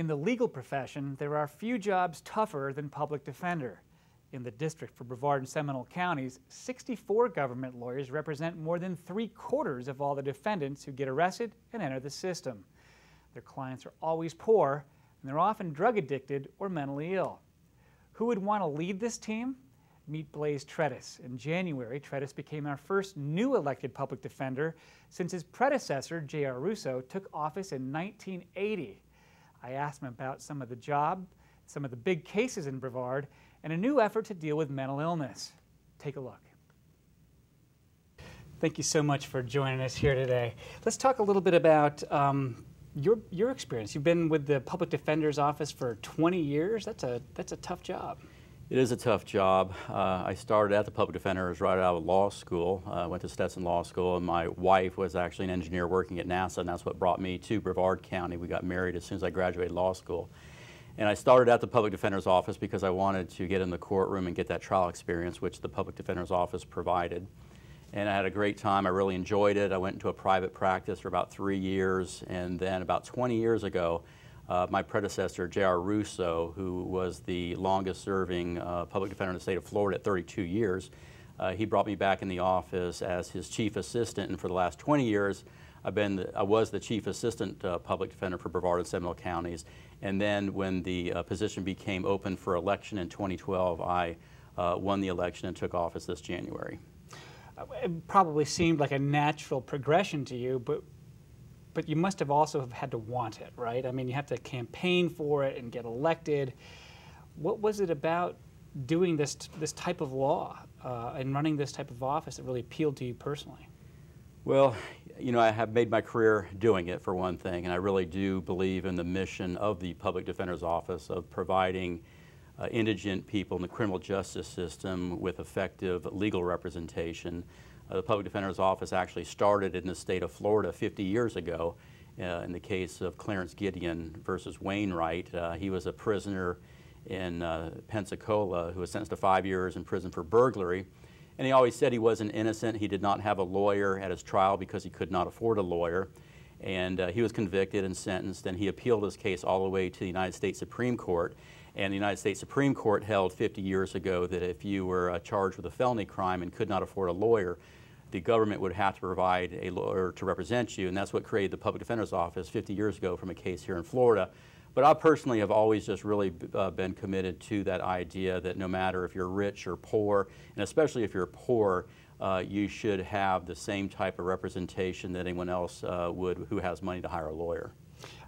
the legal profession, there are few jobs tougher than public defender. In the district for Brevard and Seminole counties, 64 government lawyers represent more than 3/4 of all the defendants who get arrested and enter the system. Their clients are always poor, and they're often drug addicted or mentally ill. Who would want to lead this team? Meet Blaze Tredis. In January, Tredis became our first new elected public defender since his predecessor, J.R. Russo, took office in 1980. I asked him about some of the job, some of the big cases in Brevard, and a new effort to deal with mental illness. Take a look. Thank you so much for joining us here today. Let's talk a little bit about your experience. You've been with the Public Defender's Office for 20 years. That's a tough job. It is a tough job. I started at the Public Defender's right out of law school. I went to Stetson Law School, and my wife was actually an engineer working at NASA, and that's what brought me to Brevard County. We got married as soon as I graduated law school. And I started at the Public Defender's Office because I wanted to get in the courtroom and get that trial experience, which the Public Defender's Office provided. And I had a great time. I really enjoyed it. I went into a private practice for about 3 years, and then about 20 years ago, my predecessor, J.R. Russo, who was the longest-serving public defender in the state of Florida at 32 years, he brought me back in the office as his chief assistant, and for the last 20 years, I was the chief assistant public defender for Brevard and Seminole counties. And then when the position became open for election in 2012, I won the election and took office this January. It probably seemed like a natural progression to you, but you must have also have had to want it, right? I mean, you have to campaign for it and get elected. What was it about doing this type of law and running this type of office that really appealed to you personally? Well, you know, I have made my career doing it, for one thing, and I really do believe in the mission of the Public Defender's Office of providing indigent people in the criminal justice system with effective legal representation. The Public Defender's Office actually started in the state of Florida 50 years ago in the case of Clarence Gideon versus Wainwright. He was a prisoner in Pensacola who was sentenced to 5 years in prison for burglary. And he always said he wasn't innocent. He did not have a lawyer at his trial because he could not afford a lawyer. And he was convicted and sentenced, and he appealed his case all the way to the United States Supreme Court. And the United States Supreme Court held 50 years ago that if you were charged with a felony crime and could not afford a lawyer, the government would have to provide a lawyer to represent you. And that's what created the Public Defender's Office 50 years ago from a case here in Florida. But I personally have always just really been committed to that idea that no matter if you're rich or poor, and especially if you're poor, you should have the same type of representation that anyone else would who has money to hire a lawyer.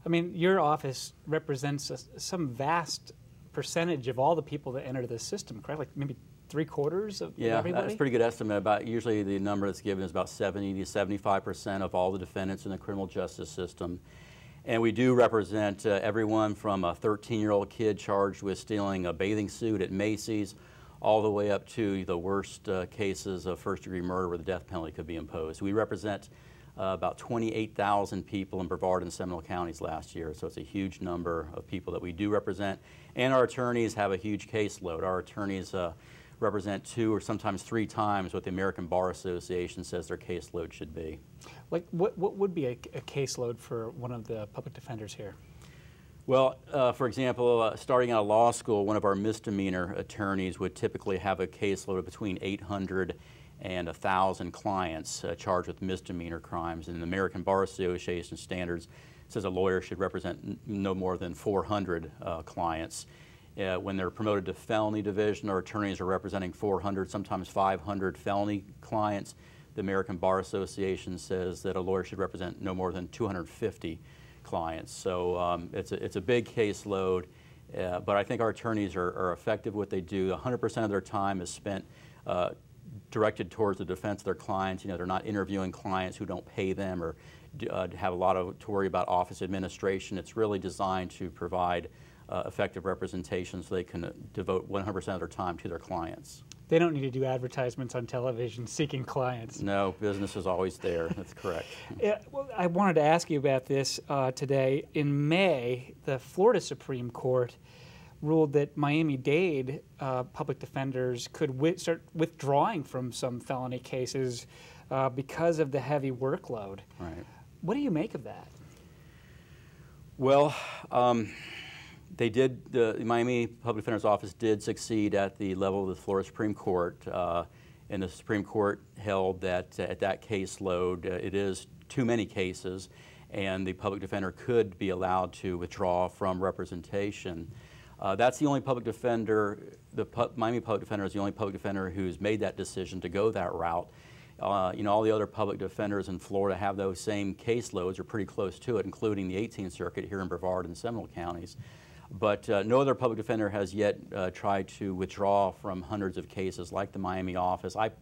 I mean, your office represents some vast percentage of all the people that enter the system, correct? Like maybe 3/4 of everybody? Yeah, that's a pretty good estimate. About usually the number that's given is about 70 to 75% of all the defendants in the criminal justice system. And we do represent everyone from a 13-year-old kid charged with stealing a bathing suit at Macy's all the way up to the worst cases of first-degree murder where the death penalty could be imposed. We represent about 28,000 people in Brevard and Seminole counties last year, so it's a huge number of people that we do represent. And our attorneys have a huge caseload. Our attorneys represent 2 or sometimes 3 times what the American Bar Association says their caseload should be. Like what would be a caseload for one of the public defenders here? Well, for example, starting out of law school, one of our misdemeanor attorneys would typically have a caseload of between 800 and 1,000 clients charged with misdemeanor crimes. And the American Bar Association standards says a lawyer should represent no more than 400 clients. When they're promoted to felony division, our attorneys are representing 400, sometimes 500 felony clients. The American Bar Association says that a lawyer should represent no more than 250 clients. So it's a big caseload, but I think our attorneys are effective what they do. 100% of their time is spent directed towards the defense of their clients. You know, they're not interviewing clients who don't pay them or have a lot to worry about office administration. It's really designed to provide effective representation so they can devote 100% of their time to their clients. They don't need to do advertisements on television seeking clients. No, business is always there. That's correct. Well, I wanted to ask you about this today. In May, the Florida Supreme Court ruled that Miami-Dade public defenders could start withdrawing from some felony cases because of the heavy workload. Right. What do you make of that? Well, They did, the Miami Public Defender's Office did succeed at the level of the Florida Supreme Court, and the Supreme Court held that at that caseload it is too many cases, and the public defender could be allowed to withdraw from representation. That's the only public defender, Miami Public Defender is the only public defender who's made that decision to go that route. You know, all the other public defenders in Florida have those same caseloads or pretty close to it, including the 18th Circuit here in Brevard and Seminole counties. But no other public defender has yet tried to withdraw from hundreds of cases like the Miami office. I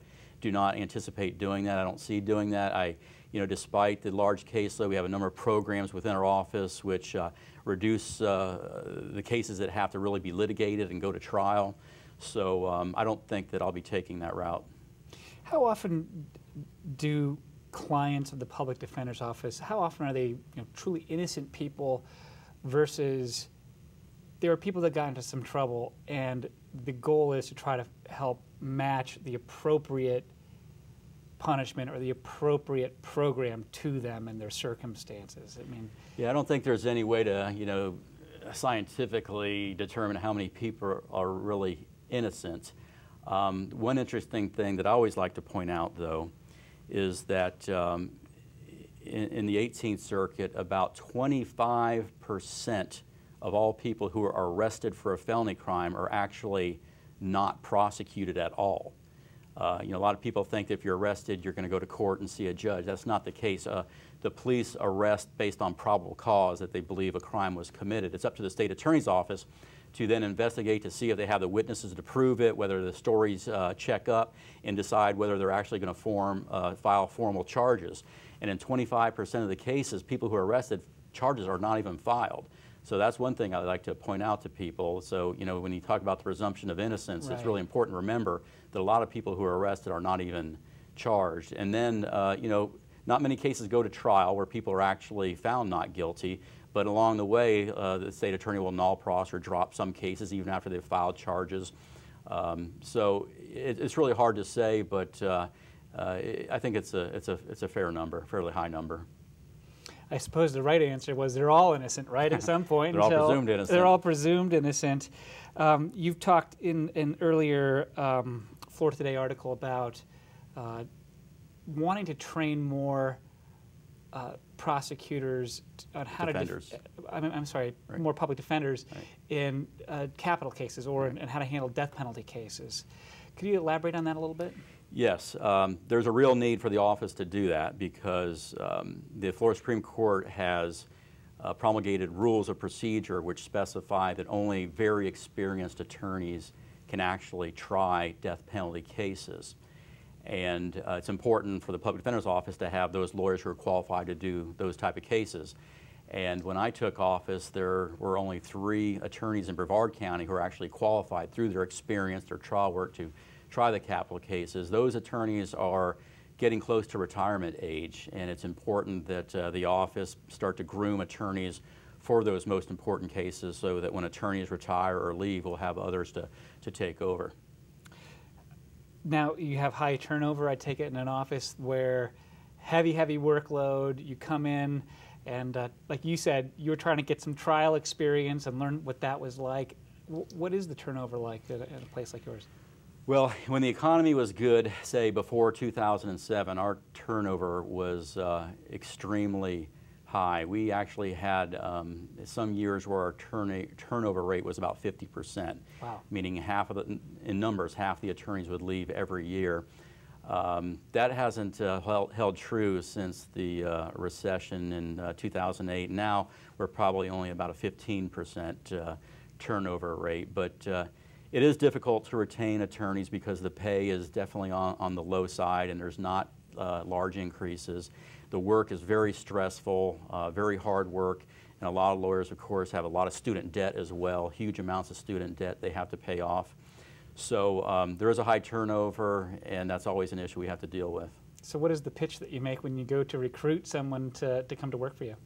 do not anticipate doing that. I don't see doing that. You know, despite the large caseload, we have a number of programs within our office which reduce the cases that have to really be litigated and go to trial. So I don't think that I'll be taking that route. How often do clients of the public defender's office, how often are they, you know, truly innocent people versus there are people that got into some trouble and the goal is to try to help match the appropriate punishment or the appropriate program to them and their circumstances? I mean, yeah, I don't think there's any way to, you know, scientifically determine how many people are really innocent. One interesting thing that I always like to point out, though, is that in the 18th Circuit, about 25% of all people who are arrested for a felony crime are actually not prosecuted at all. You know, a lot of people think that if you're arrested, you're going to go to court and see a judge. That's not the case. The police arrest based on probable cause that they believe a crime was committed. It's up to the state attorney's office to then investigate to see if they have the witnesses to prove it, whether the stories check up, and decide whether they're actually going to file formal charges. And in 25% of the cases, people who are arrested, charges are not even filed. So that's one thing I'd like to point out to people. So, you know, when you talk about the presumption of innocence, right, it's really important to remember that a lot of people who are arrested are not even charged. And then, you know, not many cases go to trial where people are actually found not guilty, but along the way, the state attorney will null pros or drop some cases even after they've filed charges. So it's really hard to say, but I think it's a fair number, fairly high number. I suppose the right answer was they're all innocent, right, at some point. They're all presumed innocent. They're all presumed innocent. You've talked in an earlier Florida Today article about wanting to train more prosecutors on how defenders. I'm sorry, right, more public defenders, right, in capital cases or in how to handle death penalty cases. Could you elaborate on that a little bit? Yes, there's a real need for the office to do that because the Florida Supreme Court has promulgated rules of procedure which specify that only very experienced attorneys can actually try death penalty cases. And it's important for the Public Defender's Office to have those lawyers who are qualified to do those type of cases. And when I took office, there were only 3 attorneys in Brevard County who are actually qualified through their experience, their trial work, to try the capital cases. Those attorneys are getting close to retirement age, and it's important that the office start to groom attorneys for those most important cases so that when attorneys retire or leave, we'll have others to take over. Now, you have high turnover, I take it, in an office where heavy workload, you come in and like you said, you were trying to get some trial experience and learn what that was like. What is the turnover like at a place like yours? Well, when the economy was good, say before 2007, our turnover was extremely high. We actually had some years where our turnover rate was about 50%. Wow. Meaning in numbers, half the attorneys would leave every year. That hasn't held true since the recession in 2008. Now we're probably only about a 15% turnover rate, but it is difficult to retain attorneys because the pay is definitely on the low side and there's not large increases. The work is very stressful, very hard work, and a lot of lawyers, of course, have a lot of student debt as well, huge amounts of student debt they have to pay off. So there is a high turnover, and that's always an issue we have to deal with. So what is the pitch that you make when you go to recruit someone to come to work for you?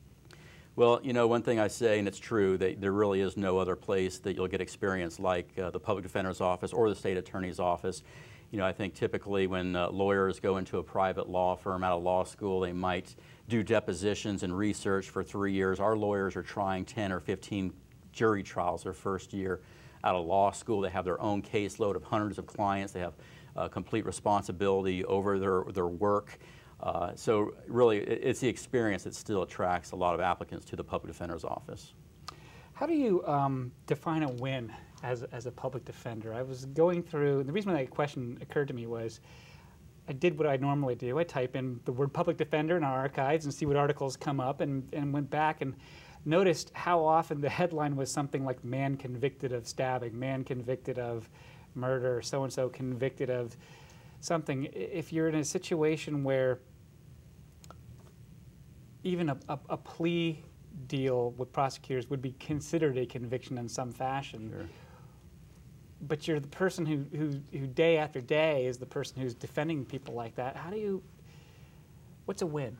Well, you know, one thing I say, and it's true, that there really is no other place that you'll get experience like the Public Defender's Office or the State Attorney's Office. You know, I think typically when lawyers go into a private law firm out of law school, they might do depositions and research for 3 years. Our lawyers are trying 10 or 15 jury trials their first year out of law school. They have their own caseload of hundreds of clients. They have complete responsibility over their work. So really, it's the experience that still attracts a lot of applicants to the public defender's office. How do you define a win as a public defender? I was going through, the reason that question occurred to me was I did what I normally do. I type in the word public defender in our archives and see what articles come up, and went back and noticed how often the headline was something like man convicted of stabbing, man convicted of murder, so-and-so convicted of something. If you're in a situation where even a plea deal with prosecutors would be considered a conviction in some fashion, Sure. But you're the person who day after day is the person who's defending people like that. What's a win?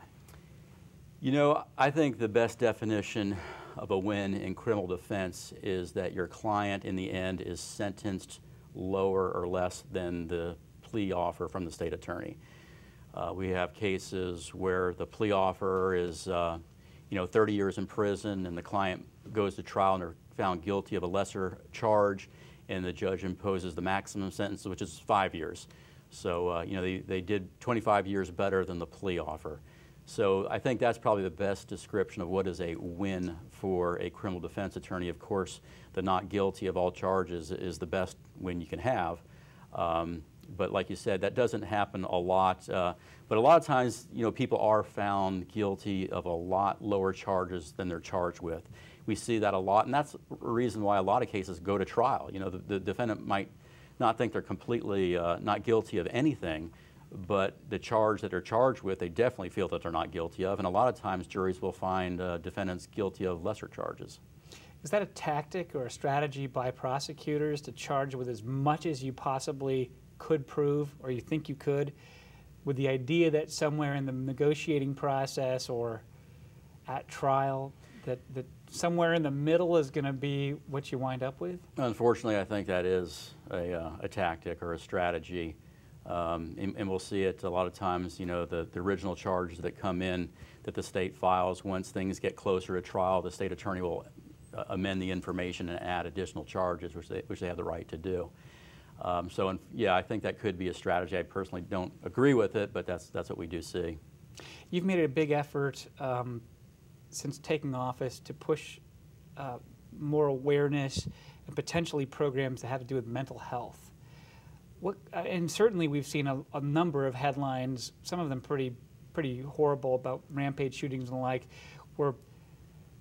You know, I think the best definition of a win in criminal defense is that your client in the end is sentenced lower or less than the plea offer from the state attorney. We have cases where the plea offer is 30 years in prison, and the client goes to trial and are found guilty of a lesser charge, and the judge imposes the maximum sentence, which is 5 years. So they did 25 years better than the plea offer. So I think that's probably the best description of what is a win for a criminal defense attorney. Of course, the not guilty of all charges is the best win you can have. But like you said, that doesn't happen a lot. But a lot of times, people are found guilty of a lot lower charges than they're charged with. We see that a lot, and that's a reason why a lot of cases go to trial. The defendant might not think they're completely not guilty of anything, but the charge that they're charged with, they definitely feel that they're not guilty of. And a lot of times, juries will find defendants guilty of lesser charges. Is that a tactic or a strategy by prosecutors to charge with as much as you possibly could prove, or you think you could, with the idea that somewhere in the negotiating process or at trial, that somewhere in the middle is going to be what you wind up with? Unfortunately, I think that is a tactic or a strategy. And we'll see it a lot of times, the original charges that come in that the state files, once things get closer to trial, the state attorney will amend the information and add additional charges, which they have the right to do. Yeah, I think that could be a strategy. I personally don't agree with it, but that's what we do see. You've made a big effort since taking office to push more awareness and potentially programs that have to do with mental health. And certainly we've seen a number of headlines, some of them pretty horrible, about rampage shootings and the like, where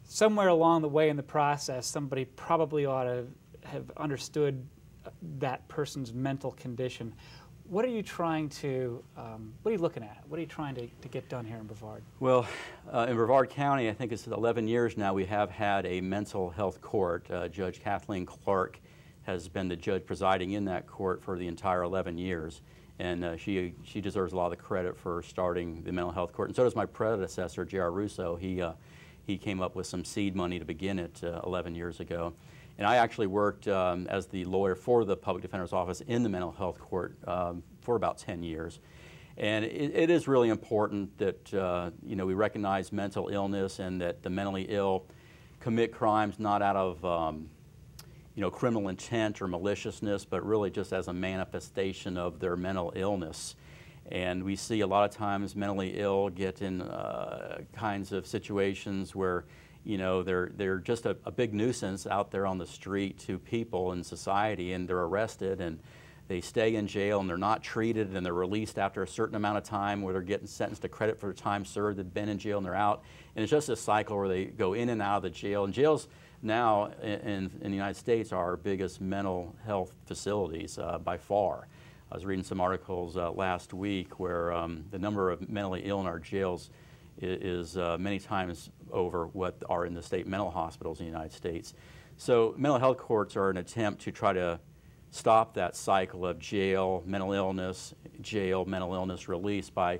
somewhere along the way in the process, somebody probably ought to have understood that person's mental condition. What are you trying to, what are you looking at? What are you trying to get done here in Brevard? Well, in Brevard County, I think it's 11 years now, we have had a mental health court. Judge Kathleen Clark has been the judge presiding in that court for the entire 11 years. And she deserves a lot of the credit for starting the mental health court. And so does my predecessor, J.R. Russo. He came up with some seed money to begin it 11 years ago. And I actually worked as the lawyer for the public defender's office in the mental health court for about 10 years. And it is really important that we recognize mental illness, and that the mentally ill commit crimes not out of criminal intent or maliciousness, but really just as a manifestation of their mental illness. And we see a lot of times mentally ill get in kinds of situations where they're just a big nuisance out there on the street to people in society, and they're arrested and they stay in jail and they're not treated, and they're released after a certain amount of time where they're getting sentenced to credit for the time served. They've been in jail and they're out. And it's just a cycle where they go in and out of the jail. And jails now in the United States are our biggest mental health facilities by far. I was reading some articles last week where the number of mentally ill in our jails is many times over what are in the state mental hospitals in the United States. So mental health courts are an attempt to try to stop that cycle of jail, mental illness, release by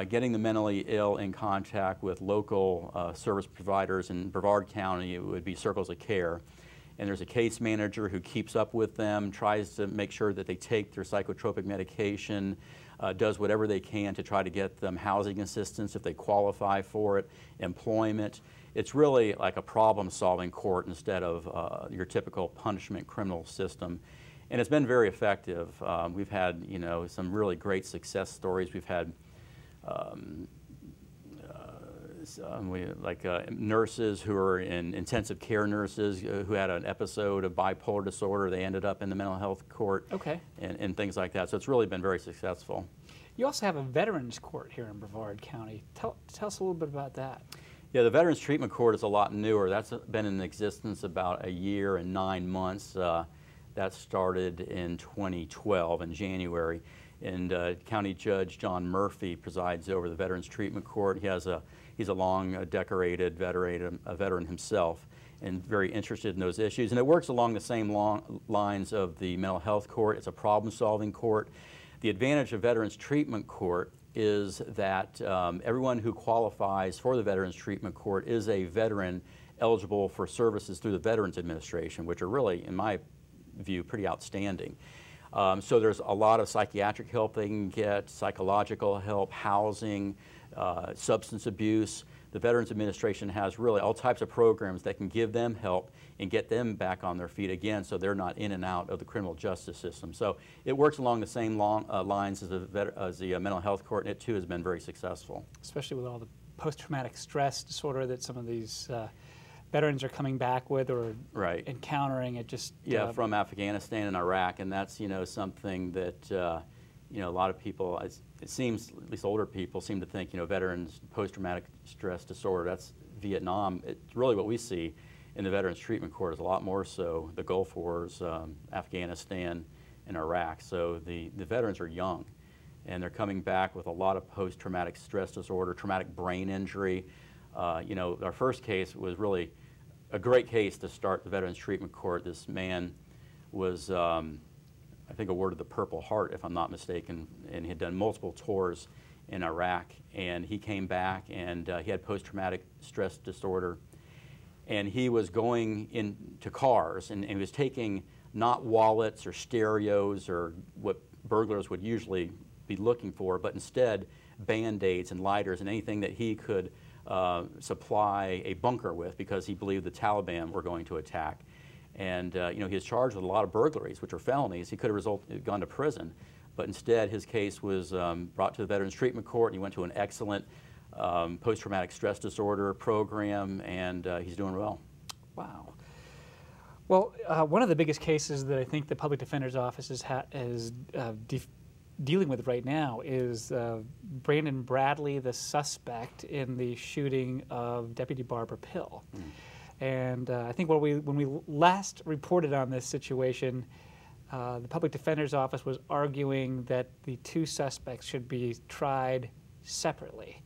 getting the mentally ill in contact with local service providers. In Brevard County, it would be circles of care. And there's a case manager who keeps up with them, tries to make sure that they take their psychotropic medication, does whatever they can to try to get them housing assistance if they qualify for it, employment. it's really like a problem-solving court instead of your typical punishment criminal system. And it's been very effective. We've had, you know, some really great success stories. We've had nurses who are in intensive care nurses who had an episode of bipolar disorder. They ended up in the mental health court, okay, and things like that. So it's really been very successful. You also have a veterans court here in Brevard County. Tell us a little bit about that. Yeah, the Veterans Treatment Court is a lot newer. That's been in existence about a year and 9 months. That started in 2012 in January. And County Judge John Murphy presides over the Veterans Treatment Court. He's a long decorated veteran himself, and very interested in those issues. And it works along the same lines of the mental health court. It's a problem-solving court. The advantage of Veterans Treatment Court is that everyone who qualifies for the Veterans Treatment Court is a veteran eligible for services through the Veterans Administration, which are really, in my view, pretty outstanding. So there's a lot of psychiatric help they can get, psychological help, housing, substance abuse. The Veterans Administration has really all types of programs that can give them help and get them back on their feet again, so they're not in and out of the criminal justice system. So it works along the same lines as the mental health court, and it too has been very successful. Especially with all the post-traumatic stress disorder that some of these veterans are coming back with or encountering. It just from Afghanistan and Iraq, and that's, you know, something that you know, a lot of people, it seems, at least older people, seem to think, you know, veterans post-traumatic stress disorder, that's Vietnam. It's really what we see in the Veterans Treatment Court is a lot more so the Gulf Wars, Afghanistan, and Iraq. So the veterans are young, and they're coming back with a lot of post-traumatic stress disorder, traumatic brain injury. You know, our first case was really a great case to start the Veterans Treatment Court. This man was, I think, awarded the Purple Heart, if I'm not mistaken, and he had done multiple tours in Iraq. And he came back, and he had post-traumatic stress disorder. And he was going into cars, and he was taking not wallets or stereos or what burglars would usually be looking for, but instead Band-Aids and lighters and anything that he could supply a bunker with, because he believed the Taliban were going to attack. And you know, he was charged with a lot of burglaries, which are felonies. He could have gone to prison, but instead his case was brought to the Veterans Treatment Court, and he went to an excellent post-traumatic stress disorder program, and he's doing well. Wow. Well, one of the biggest cases that I think the Public Defender's Office is dealing with right now is Brandon Bradley, the suspect in the shooting of Deputy Barbara Pill. Mm. And I think when we last reported on this situation, the Public Defender's Office was arguing that the two suspects should be tried separately.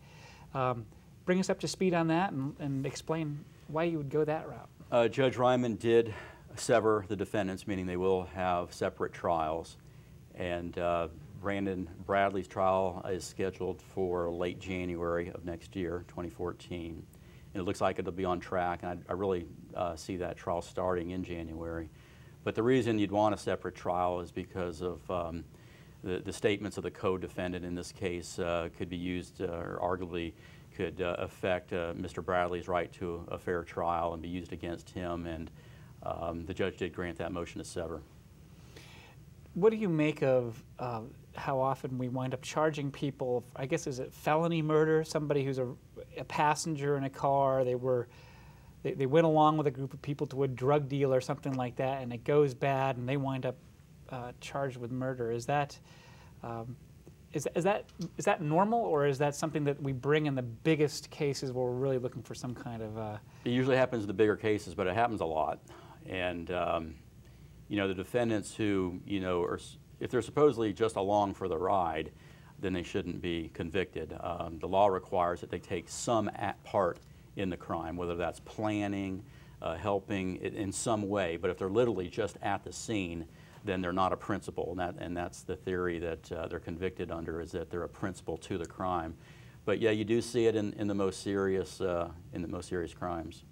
Bring us up to speed on that and explain why you would go that route. Judge Ryman did sever the defendants, meaning they will have separate trials. And Brandon Bradley's trial is scheduled for late January of next year, 2014. And it looks like it'll be on track, and I really see that trial starting in January. But the reason you'd want a separate trial is because of the statements of the co-defendant in this case could be used or arguably could affect Mr. Bradley's right to a fair trial and be used against him, and the judge did grant that motion to sever. What do you make of how often we wind up charging people, I guess, is it felony murder? Somebody who's a passenger in a car, they went along with a group of people to a drug deal or something like that, and it goes bad, and they wind up charged with murder. Is that normal, or is that something that we bring in the biggest cases where we're really looking for some kind of? It usually happens in the bigger cases, but it happens a lot, and you know, the defendants who, you know, if they're supposedly just along for the ride, then they shouldn't be convicted. The law requires that they take some part in the crime, whether that's planning, helping in some way. But if they're literally just at the scene, then they're not a principal, and that's the theory that they're convicted under, is that they're a principal to the crime. But yeah, you do see it in the most serious crimes.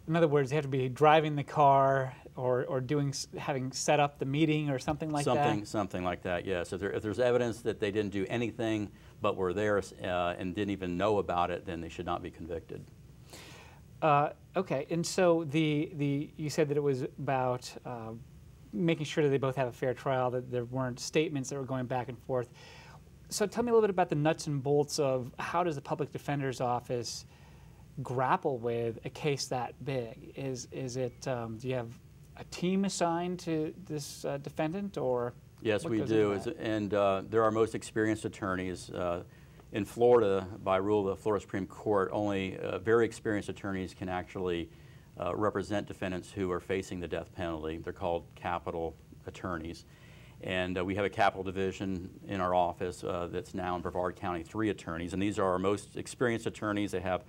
In other words, they have to be driving the car or having set up the meeting or something like that? Something like that, yes. If there's evidence that they didn't do anything but were there and didn't even know about it, then they should not be convicted. Okay, and so you said that it was about making sure that they both have a fair trial, that there weren't statements that were going back and forth. So tell me a little bit about the nuts and bolts of how does the public defender's office grapple with a case that big? Is it, do you have a team assigned to this defendant, or? Yes, we do, and they're our most experienced attorneys. In Florida, by rule of the Florida Supreme Court, only very experienced attorneys can actually represent defendants who are facing the death penalty. They're called capital attorneys. And we have a capital division in our office that's now in Brevard County, 3 attorneys. And these are our most experienced attorneys. They have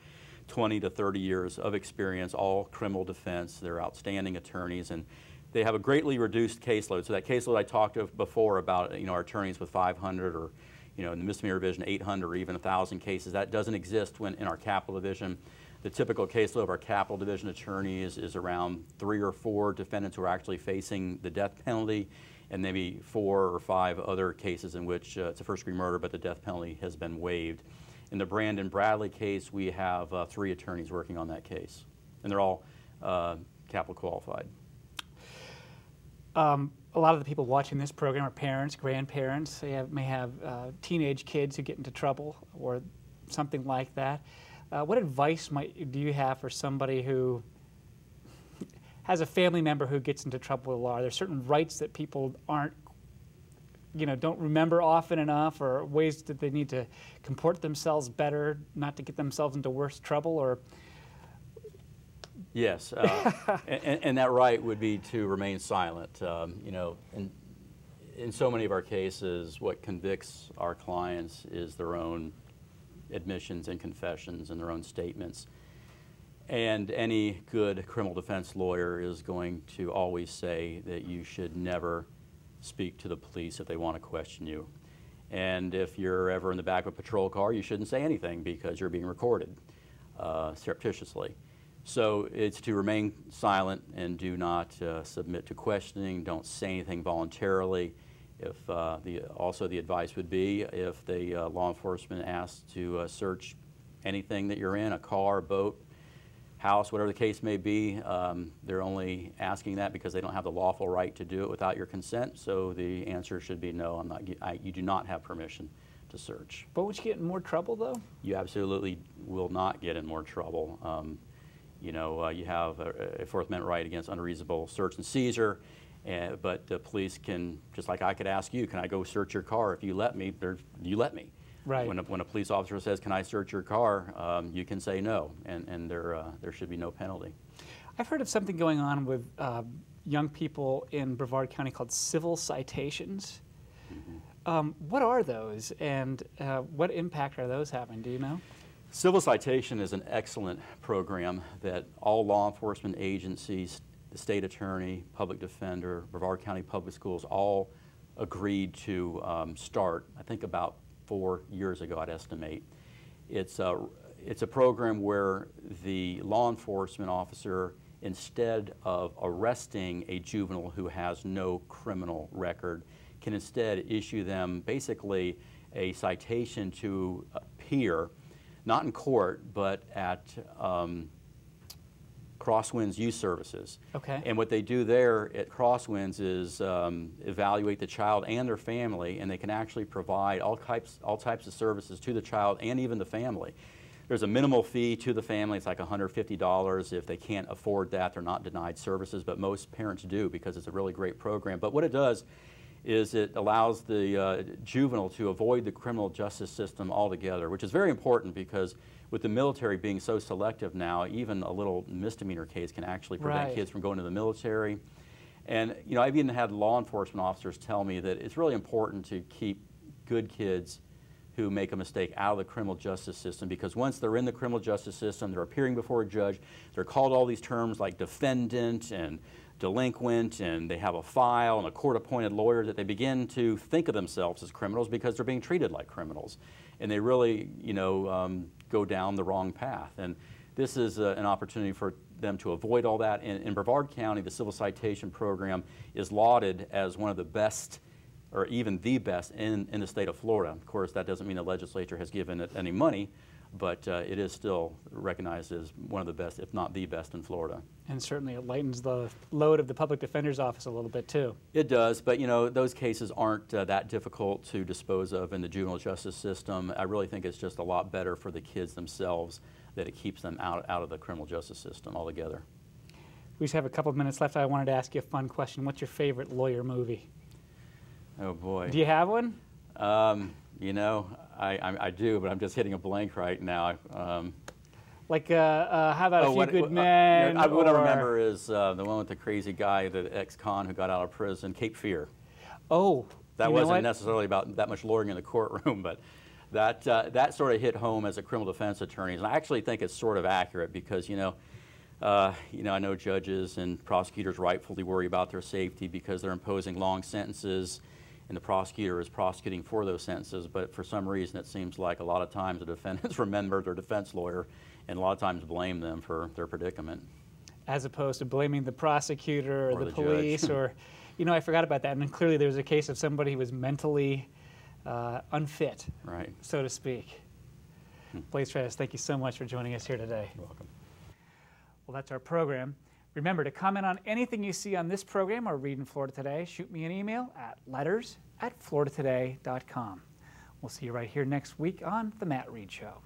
20 to 30 years of experience, all criminal defense. They're outstanding attorneys. And they have a greatly reduced caseload. So that caseload I talked of before about, our attorneys with 500 or, in the misdemeanor division, 800 or even 1,000 cases, that doesn't exist in our capital division. The typical caseload of our capital division attorneys is around 3 or 4 defendants who are actually facing the death penalty, and maybe 4 or 5 other cases in which it's a first-degree murder, but the death penalty has been waived. In the Brandon Bradley case, we have 3 attorneys working on that case, and they're all capital qualified. A lot of the people watching this program are parents, grandparents. They may have teenage kids who get into trouble or something like that. What advice do you have for somebody who has a family member who gets into trouble with the law? Are there certain rights that people don't remember often enough, or ways that they need to comport themselves better not to get themselves into worse trouble? Or yes, and that right would be to remain silent. In so many of our cases, what convicts our clients is their own admissions and confessions and their own statements. And any good criminal defense lawyer is going to always say that you should never speak to the police if they want to question you. And if you're ever in the back of a patrol car, you shouldn't say anything because you're being recorded surreptitiously. So it's to remain silent and do not submit to questioning. Don't say anything voluntarily. If also the advice would be, if the law enforcement asks to search anything that you're in, a car, boat, house, whatever the case may be, they're only asking that because they don't have the lawful right to do it without your consent. So the answer should be no. You do not have permission to search. But would you get in more trouble, though? You absolutely will not get in more trouble. You have a Fourth Amendment right against unreasonable search and seizure, but the police can, just like I could ask you, can I go search your car? If you let me, you let me. Right. When a police officer says, can I search your car, you can say no, and there should be no penalty. I've heard of something going on with young people in Brevard County called civil citations. Mm-hmm. What are those, and what impact are those having? Do you know? Civil citation is an excellent program that all law enforcement agencies, the state attorney, public defender, Brevard County Public Schools, all agreed to start, I think about 4 years ago, I'd estimate. It's a program where the law enforcement officer, instead of arresting a juvenile who has no criminal record, can instead issue them basically a citation to appear, not in court, but at Crosswinds Youth Services. Okay. And what they do there at Crosswinds is evaluate the child and their family, and they can actually provide all types of services to the child and even the family. There's a minimal fee to the family. It's like $150. If they can't afford that, they're not denied services, but most parents do because it's a really great program. But what it does is it allows the juvenile to avoid the criminal justice system altogether, which is very important because with the military being so selective now, even a little misdemeanor case can actually prevent kids from going to the military. And I've even had law enforcement officers tell me that it's really important to keep good kids who make a mistake out of the criminal justice system, because once they're in the criminal justice system, they're appearing before a judge, they're called all these terms like defendant and delinquent, and they have a file and a court-appointed lawyer, that they begin to think of themselves as criminals because they're being treated like criminals. And they really, go down the wrong path. And this is an opportunity for them to avoid all that. In Brevard County, the civil citation program is lauded as one of the best, or even the best, in the state of Florida. Of course, that doesn't mean the legislature has given it any money, but it is still recognized as one of the best, if not the best, in Florida. And certainly it lightens the load of the public defender's office a little bit too. It does, but you know, those cases aren't that difficult to dispose of in the juvenile justice system. I really think it's just a lot better for the kids themselves that it keeps them out of the criminal justice system altogether. We just have a couple of minutes left. I wanted to ask you a fun question. What's your favorite lawyer movie? Oh boy. Do you have one? You know, I do, but I'm just hitting a blank right now. Like, how about A Few Good Men? What I remember is the one with the crazy guy, the ex-con who got out of prison, Cape Fear. Oh, that wasn't necessarily about that much lawyering in the courtroom, but that sort of hit home as a criminal defense attorney. And I actually think it's sort of accurate because, you know, I know judges and prosecutors rightfully worry about their safety because they're imposing long sentences, and the prosecutor is prosecuting for those sentences. But for some reason, it seems like a lot of times the defendants remember their defense lawyer and a lot of times blame them for their predicament. As opposed to blaming the prosecutor or the police or, you know, I forgot about that. And clearly there was a case of somebody who was mentally unfit, right, so to speak. Blaze Travis, thank you so much for joining us here today. You're welcome. Well, that's our program. Remember to comment on anything you see on this program or read in Florida Today. Shoot me an email at letters@floridatoday.com. We'll see you right here next week on The Matt Reed Show.